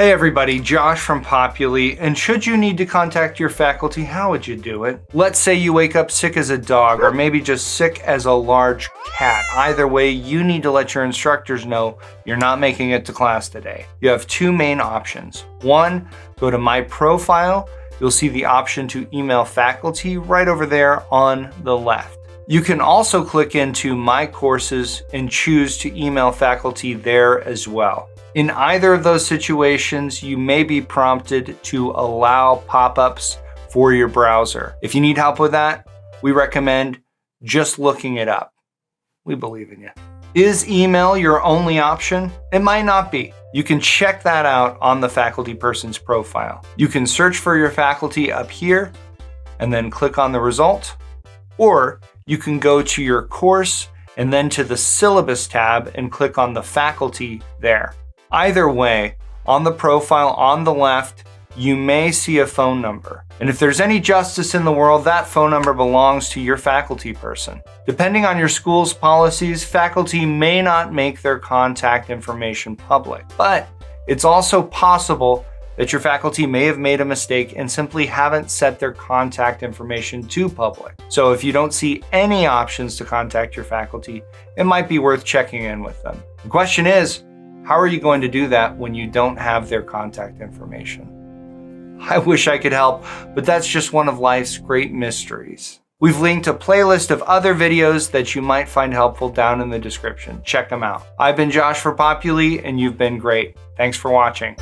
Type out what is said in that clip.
Hey everybody, Josh from Populi, and should you need to contact your faculty, how would you do it? Let's say you wake up sick as a dog, or maybe just sick as a large cat. Either way, you need to let your instructors know you're not making it to class today. You have two main options. One, go to My Profile. You'll see the option to email faculty right over there on the left. You can also click into My Courses and choose to email faculty there as well. In either of those situations, you may be prompted to allow pop-ups for your browser. If you need help with that, we recommend just looking it up. We believe in you. Is email your only option? It might not be. You can check that out on the faculty person's profile. You can search for your faculty up here and then click on the result, or you can go to your course and then to the syllabus tab and click on the faculty there. Either way, on the profile on the left, you may see a phone number. And if there's any justice in the world, that phone number belongs to your faculty person. Depending on your school's policies, faculty may not make their contact information public. But it's also possible that your faculty may have made a mistake and simply haven't set their contact information to public. So if you don't see any options to contact your faculty, it might be worth checking in with them. The question is, how are you going to do that when you don't have their contact information? I wish I could help, but that's just one of life's great mysteries. We've linked a playlist of other videos that you might find helpful down in the description. Check them out. I've been Josh for Populi, and you've been great. Thanks for watching.